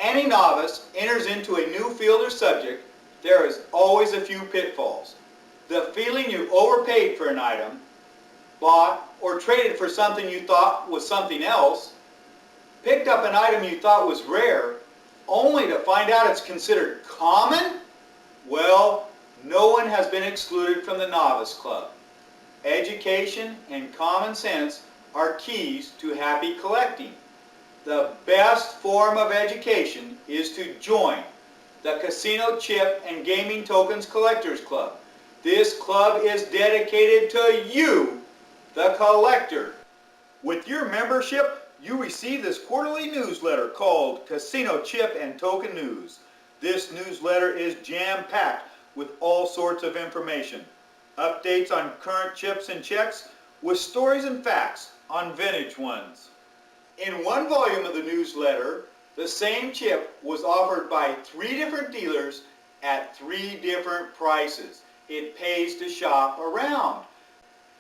any novice enters into a new field or subject, there is always a few pitfalls. The feeling you overpaid for an item, bought or traded for something you thought was something else, picked up an item you thought was rare, only to find out it's considered common? Well, no one has been excluded from the Novice Club. Education and common sense are keys to happy collecting. The best form of education is to join the Casino Chip and Gaming Tokens Collectors Club. This club is dedicated to you, the collector. With your membership, you receive this quarterly newsletter called Casino Chip and Token News. This newsletter is jam-packed with all sorts of information. Updates on current chips and checks with stories and facts on vintage ones. In one volume of the newsletter, the same chip was offered by 3 different dealers at 3 different prices. It pays to shop around.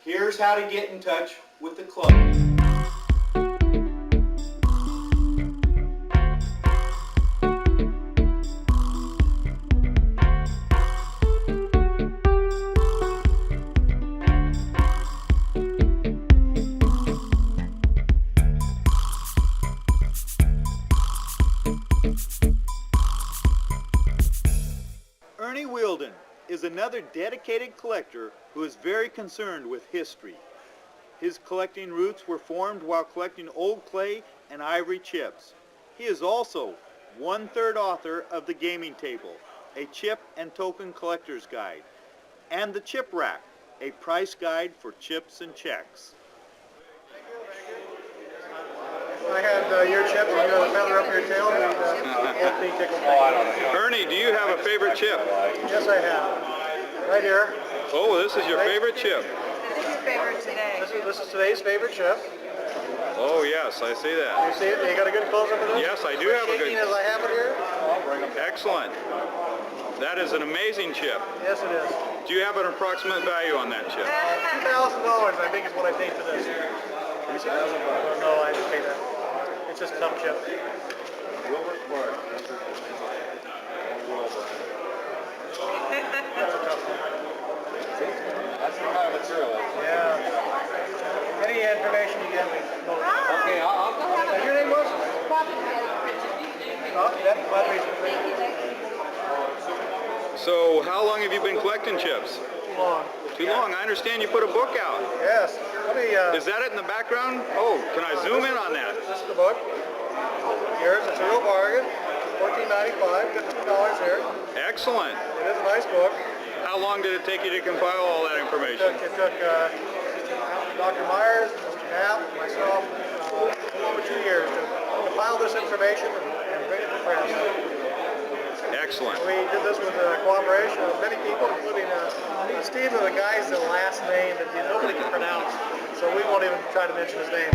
Here's how to get in touch with the club. Wheelden is another dedicated collector who is very concerned with history. His collecting roots were formed while collecting old clay and ivory chips. He is also 1/3 author of The Gaming Table, a chip and token collector's guide, and The Chip Rack, a price guide for chips and checks. I had your chips and the feather up your tail. Ernie, do you have a favorite chip? Yes, I have. Right here. Oh, this is your favorite chip. This is your favorite today. This is today's favorite chip. Oh, yes, I see that. You see it? You got a good close-up of it? Yes, I do have a good... as I have it here? Excellent. That is an amazing chip. Yes, it is. Do you have an approximate value on that chip? $2,000, I think, is what I paid for this. Oh, no, I didn't pay that. It's just a tough chip. That's a tough one. That's the kind of material. Yeah. Any information you get me. Okay, I'll go have And your name was? Oh, that's my reason. So, how long have you been collecting chips? Too long. Too long. I understand you put a book out. Yes. Let me, Is that it in the background? Oh, can I zoom in on that? This is the book. Here's it's a real bargain. $14.95, $15 here. Excellent. It is a nice book. How long did it take you to compile all that information? It took Dr. Myers, Mr. Knapp, myself, over 2 years to compile this information and bring it to press. Excellent. We did this with the cooperation of many people, including Steve, the guy's the last name that nobody can pronounce, so we won't even try to mention his name.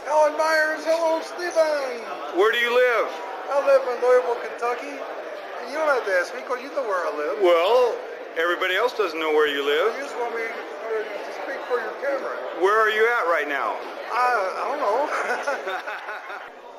Alan Myers, hello, Stephen. Where do you live? I live in Louisville, Kentucky. And you don't have to ask me because you know where I live. Well, everybody else doesn't know where you You live. just want me to speak for your camera. Where are you at right now? I don't know.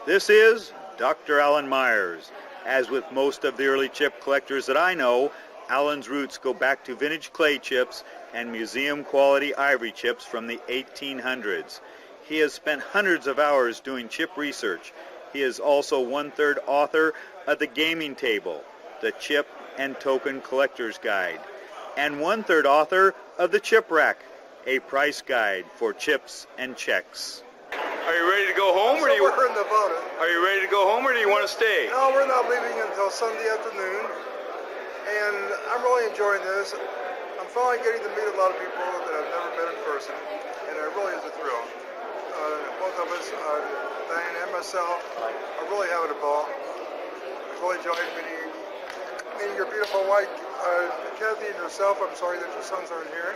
This is Dr. Alan Myers. As with most of the early chip collectors that I know, Alan's roots go back to vintage clay chips and museum quality ivory chips from the 1800s. He has spent hundreds of hours doing chip research. He is also 1/3 author of The Gaming Table, the Chip and Token Collector's Guide, and 1/3 author of The Chip Rack, a price guide for chips and checks. Are you ready to go home, or do you? We're in Nevada. Are you ready to go home, or do you want to stay? No, we're not leaving until Sunday afternoon, and I'm really enjoying this. I'm finally getting to meet a lot of people that I've never met in person, and it really is a thrill. Both of us, Diane and myself, are really having a ball. I've really enjoyed meeting your beautiful wife, Kathy, and yourself. I'm sorry that your sons aren't here.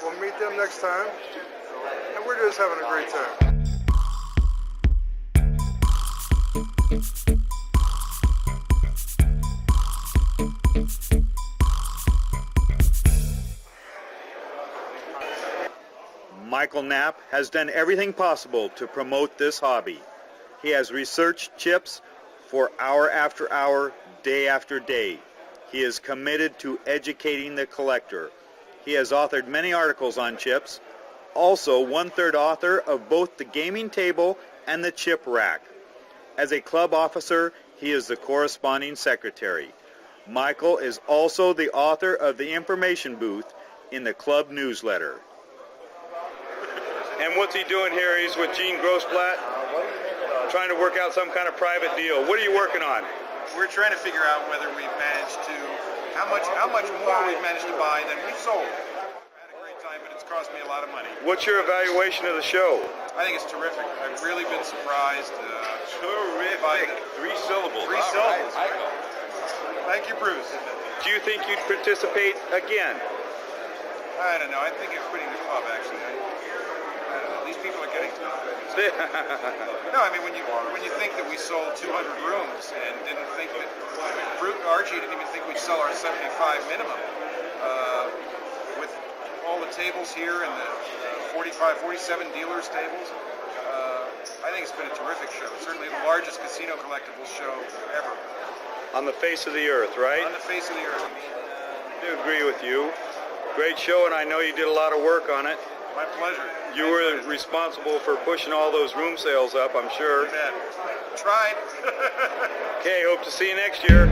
We'll meet them next time, and we're just having a great time. Michael Knapp has done everything possible to promote this hobby. He has researched chips for hour after hour, day after day. He is committed to educating the collector. He has authored many articles on chips, also one-third author of both the gaming table and the chip rack. As a club officer, he is the corresponding secretary. Michael is also the author of the information booth in the club newsletter. And what's he doing here? He's with Gene Grossblatt, trying to work out some kind of private deal. What are you working on? We're trying to figure out whether we've managed to, how much more we've managed to buy than we've sold. I had a great time, but it's cost me a lot of money. What's your evaluation of the show? I think it's terrific. I've really been surprised. Terrific. Three syllables. Three syllables. Thank you, Bruce. Do you think you'd participate again? I don't know. I think it's quitting the club, actually. I don't know. These people are getting to know. No, I mean, when you think that we sold 200 rooms and didn't think that, Archie didn't even think we'd sell our 75 minimum. With all the tables here and the 47 dealers tables, I think it's been a terrific show. Certainly the largest casino collectibles show ever. On the face of the earth, right? On the face of the earth. I do agree with you. Great show, and I know you did a lot of work on it. My pleasure. You were responsible for pushing all those room sales up, I'm sure. You bet. Tried. Okay, hope to see you next year.